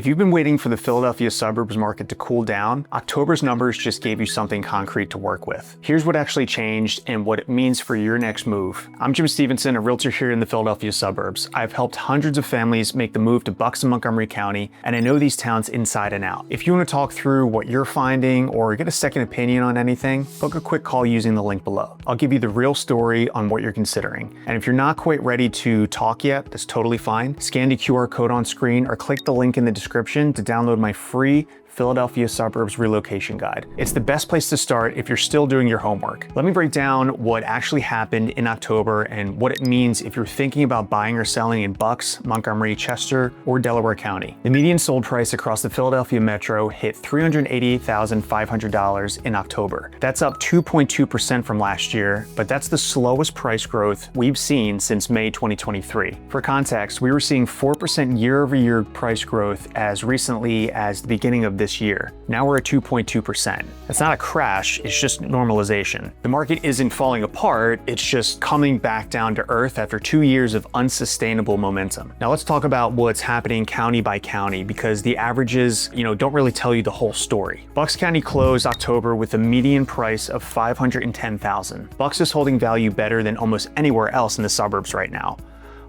If you've been waiting for the Philadelphia suburbs market to cool down, October's numbers just gave you something concrete to work with. Here's what actually changed and what it means for your next move. I'm Jim Stevenson, a realtor here in the Philadelphia suburbs. I've helped hundreds of families make the move to Bucks and Montgomery County, and I know these towns inside and out. If you want to talk through what you're finding or get a second opinion on anything, book a quick call using the link below. I'll give you the real story on what you're considering. And if you're not quite ready to talk yet, that's totally fine. Scan the QR code on screen or click the link in the description to download my free Philadelphia Suburbs Relocation Guide. It's the best place to start if you're still doing your homework. Let me break down what actually happened in October and what it means if you're thinking about buying or selling in Bucks, Montgomery, Chester, or Delaware County. The median sold price across the Philadelphia metro hit $388,500 in October. That's up 2.2% from last year, but that's the slowest price growth we've seen since May 2023. For context, we were seeing 4% year-over-year price growth as recently as the beginning of this year. Now we're at 2.2%. That's not a crash, it's just normalization. The market isn't falling apart, it's just coming back down to earth after 2 years of unsustainable momentum. Now let's talk about what's happening county by county, because the averages, don't really tell you the whole story. Bucks County closed October with a median price of $510,000. Bucks is holding value better than almost anywhere else in the suburbs right now.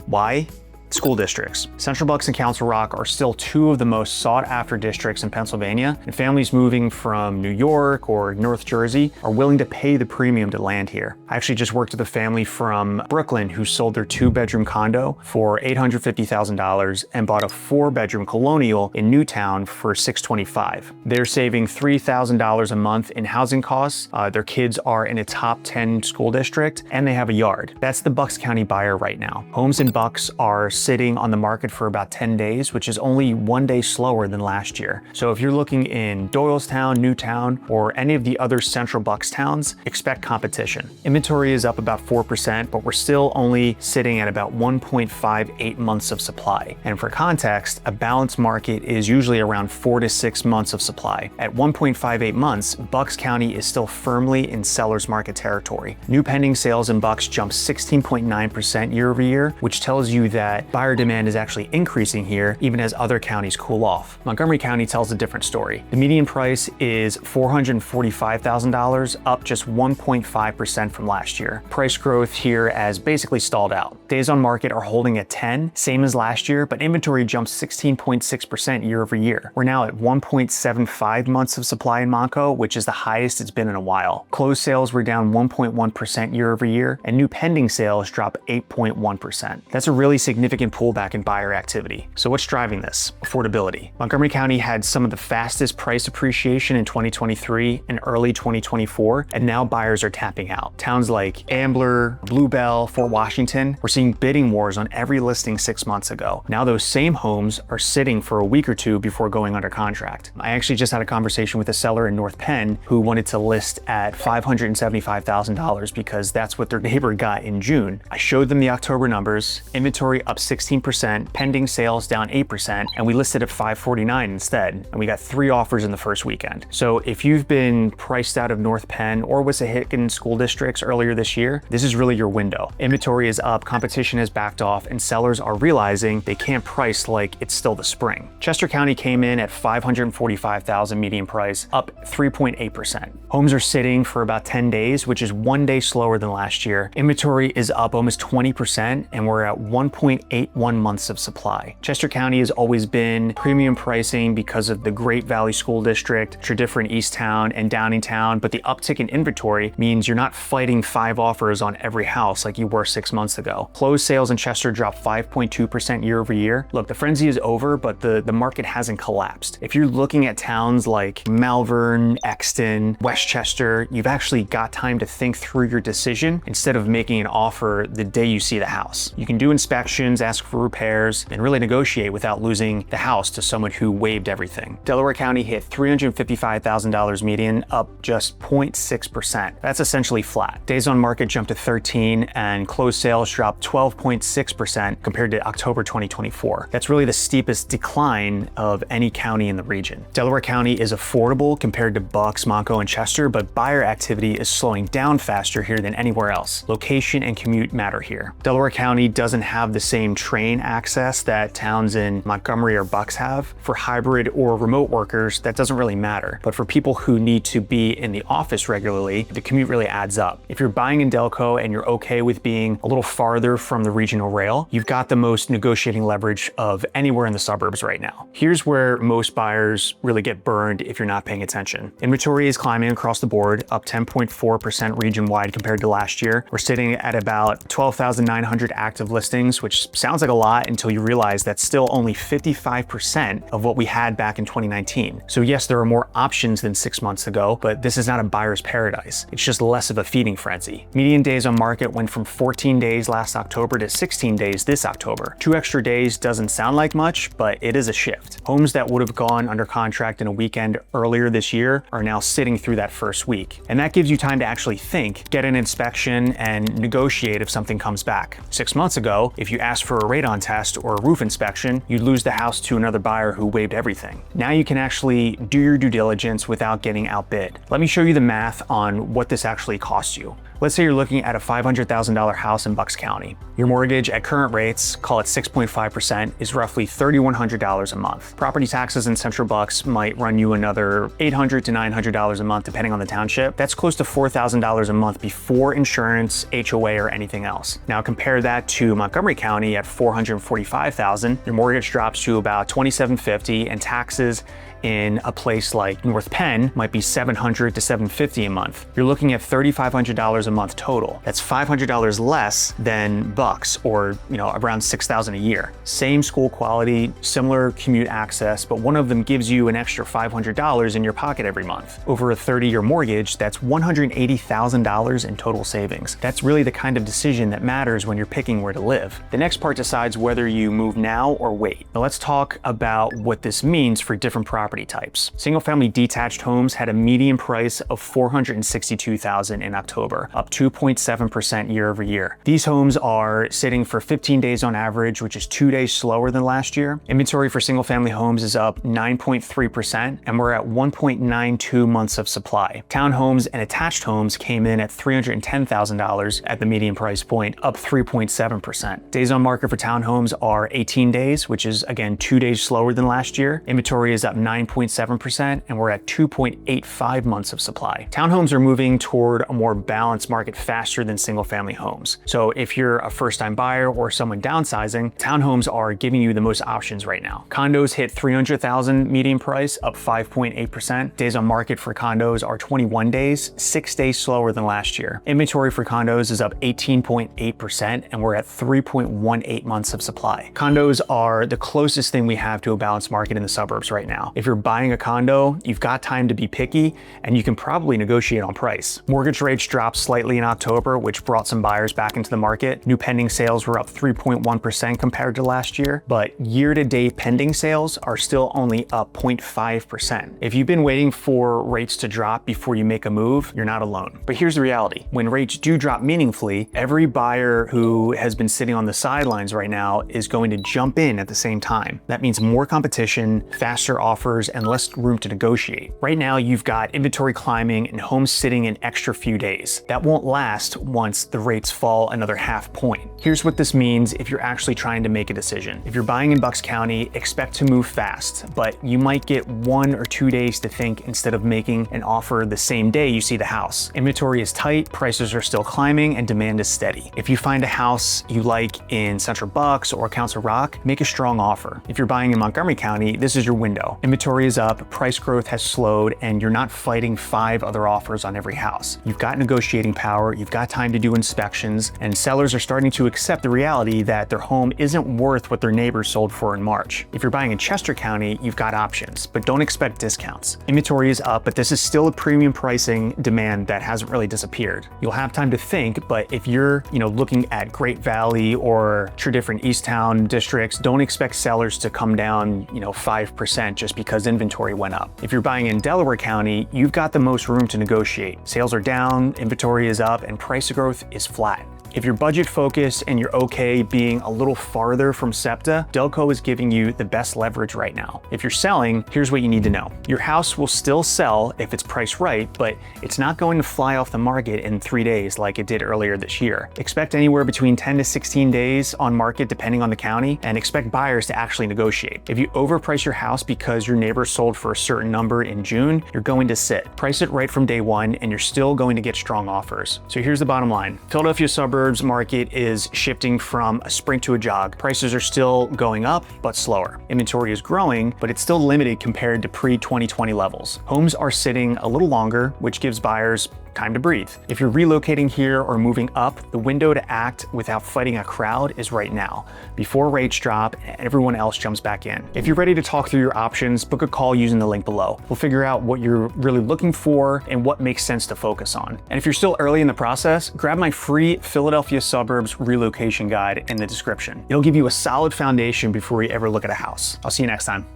Why? School districts. Central Bucks and Council Rock are still two of the most sought after districts in Pennsylvania, and families moving from New York or North Jersey are willing to pay the premium to land here. I actually just worked with a family from Brooklyn who sold their 2-bedroom condo for $850,000 and bought a 4-bedroom colonial in Newtown for $625,000. They're saving $3,000 a month in housing costs. Their kids are in a top 10 school district, and they have a yard. That's the Bucks County buyer right now. Homes in Bucks are sitting on the market for about 10 days, which is only 1 day slower than last year. So if you're looking in Doylestown, Newtown, or any of the other central Bucks towns, expect competition. Inventory is up about 4%, but we're still only sitting at about 1.58 months of supply. And for context, a balanced market is usually around 4 to 6 months of supply. At 1.58 months, Bucks County is still firmly in seller's market territory. New pending sales in Bucks jumped 16.9% year over year, which tells you that buyer demand is actually increasing here, even as other counties cool off. Montgomery County tells a different story. The median price is $445,000, up just 1.5% from last year. Price growth here has basically stalled out. Days on market are holding at 10, same as last year, but inventory jumped 16.6% year over year. We're now at 1.75 months of supply in Monco, which is the highest it's been in a while. Closed sales were down 1.1% year over year, and new pending sales dropped 8.1%. That's a really significant pullback in buyer activity. So what's driving this? Affordability. Montgomery County had some of the fastest price appreciation in 2023 and early 2024, and now buyers are tapping out. Towns like Ambler, Bluebell, Fort Washington, we're seeing bidding wars on every listing 6 months ago. Now those same homes are sitting for a week or two before going under contract. I actually just had a conversation with a seller in North Penn who wanted to list at $575,000 because that's what their neighbor got in June. I showed them the October numbers, inventory up 16%, pending sales down 8%, and we listed at $549 instead, and we got 3 offers in the first weekend. So if you've been priced out of North Penn or Wissahickon school districts earlier this year, this is really your window. Inventory is up, competition has backed off, and sellers are realizing they can't price like it's still the spring. Chester County came in at $545,000 median price, up 3.8%. Homes are sitting for about 10 days, which is 1 day slower than last year. Inventory is up almost 20%, and we're at 1.81 months of supply. Chester County has always been premium pricing because of the Great Valley School District, Tredyffrin Easttown, and Downingtown, but the uptick in inventory means you're not fighting 5 offers on every house like you were 6 months ago. Closed sales in Chester dropped 5.2% year over year. Look, the frenzy is over, but the market hasn't collapsed. If you're looking at towns like Malvern, Exton, Westchester, you've actually got time to think through your decision instead of making an offer the day you see the house. You can do inspections, ask for repairs, and really negotiate without losing the house to someone who waived everything. Delaware County hit $355,000 median, up just 0.6%. That's essentially flat. Days on market jumped to 13, and closed sales dropped 12.6% compared to October 2024. That's really the steepest decline of any county in the region. Delaware County is affordable compared to Bucks, Montco, and Chester, but buyer activity is slowing down faster here than anywhere else. Location and commute matter here. Delaware County doesn't have the same and train access that towns in Montgomery or Bucks have. For hybrid or remote workers, that doesn't really matter. But for people who need to be in the office regularly, the commute really adds up. If you're buying in Delco and you're okay with being a little farther from the regional rail, you've got the most negotiating leverage of anywhere in the suburbs right now. Here's where most buyers really get burned if you're not paying attention. Inventory is climbing across the board, up 10.4% region-wide compared to last year. We're sitting at about 12,900 active listings, which sounds like a lot until you realize that's still only 55% of what we had back in 2019. So yes, there are more options than 6 months ago, but this is not a buyer's paradise. It's just less of a feeding frenzy. Median days on market went from 14 days last October to 16 days this October. 2 extra days doesn't sound like much, but it is a shift. Homes that would have gone under contract in a weekend earlier this year are now sitting through that first week. And that gives you time to actually think, get an inspection, and negotiate if something comes back. 6 months ago, if you asked for a radon test or a roof inspection, you'd lose the house to another buyer who waived everything. Now you can actually do your due diligence without getting outbid. Let me show you the math on what this actually costs you. Let's say you're looking at a $500,000 house in Bucks County. Your mortgage at current rates, call it 6.5%, is roughly $3,100 a month. Property taxes in Central Bucks might run you another $800 to $900 a month, depending on the township. That's close to $4,000 a month before insurance, HOA, or anything else. Now compare that to Montgomery County at $445,000. Your mortgage drops to about $2,750, and taxes in a place like North Penn might be $700 to $750 a month. You're looking at $3,500 a month total. That's $500 less than Bucks, or around $6,000 a year. Same school quality, similar commute access, but one of them gives you an extra $500 in your pocket every month. Over a 30-year mortgage, that's $180,000 in total savings. That's really the kind of decision that matters when you're picking where to live. The next part decides whether you move now or wait. Now let's talk about what this means for different property types. Single-family detached homes had a median price of $462,000 in October, up 2.7% year over year. These homes are sitting for 15 days on average, which is 2 days slower than last year. Inventory for single-family homes is up 9.3%, and we're at 1.92 months of supply. Townhomes and attached homes came in at $310,000 at the median price point, up 3.7%. Days on market for townhomes are 18 days, which is again 2 days slower than last year. Inventory is up 9.7%, and we're at 2.85 months of supply. Townhomes are moving toward a more balanced market faster than single-family homes. So if you're a first-time buyer or someone downsizing, townhomes are giving you the most options right now. Condos hit $300,000 median price, up 5.8%. Days on market for condos are 21 days, 6 days slower than last year. Inventory for condos is up 18.8%, and we're at 3.18 months of supply. Condos are the closest thing we have to a balanced market in the suburbs right now. If you're buying a condo, you've got time to be picky, and you can probably negotiate on price. Mortgage rates dropped slightly in October, which brought some buyers back into the market. New pending sales were up 3.1% compared to last year, but year-to-date pending sales are still only up 0.5%. If you've been waiting for rates to drop before you make a move, you're not alone. But here's the reality. When rates do drop meaningfully, every buyer who has been sitting on the sidelines right now is going to jump in at the same time. That means more competition, faster offers, and less room to negotiate. Right now, you've got inventory climbing and homes sitting an extra few days. That won't last once the rates fall another half point. Here's what this means if you're actually trying to make a decision. If you're buying in Bucks County, expect to move fast, but you might get 1 or 2 days to think instead of making an offer the same day you see the house. Inventory is tight, prices are still climbing, and demand is steady. If you find a house you like in Central Bucks or Council Rock, make a strong offer. If you're buying in Montgomery County, this is your window. Inventory is up, price growth has slowed, and you're not fighting 5 other offers on every house. You've got negotiating power, you've got time to do inspections, and sellers are starting to accept the reality that their home isn't worth what their neighbors sold for in March. If you're buying in Chester County, you've got options, but don't expect discounts. Inventory is up, but this is still a premium pricing demand that hasn't really disappeared. You'll have time to think, but if you're, looking at Great Valley or different Easttown districts, don't expect sellers to come down, 5% just because inventory went up. If you're buying in Delaware County, you've got the most room to negotiate. Sales are down, inventory is up, and price growth is flat. If you're budget focused and you're okay being a little farther from SEPTA, Delco is giving you the best leverage right now. If you're selling, here's what you need to know. Your house will still sell if it's priced right, but it's not going to fly off the market in 3 days like it did earlier this year. Expect anywhere between 10 to 16 days on market depending on the county, and expect buyers to actually negotiate. If you overprice your house because your neighbor sold for a certain number in June, you're going to sit. Price it right from day one and you're still going to get strong offers. So here's the bottom line. Philadelphia suburbs market is shifting from a sprint to a jog. Prices are still going up, but slower. Inventory is growing, but it's still limited compared to pre-2020 levels. Homes are sitting a little longer, which gives buyers time to breathe. If you're relocating here or moving up, the window to act without fighting a crowd is right now, before rates drop and everyone else jumps back in. If you're ready to talk through your options, book a call using the link below. We'll figure out what you're really looking for and what makes sense to focus on. And if you're still early in the process, grab my free Philadelphia Suburbs relocation guide in the description. It'll give you a solid foundation before you ever look at a house. I'll see you next time.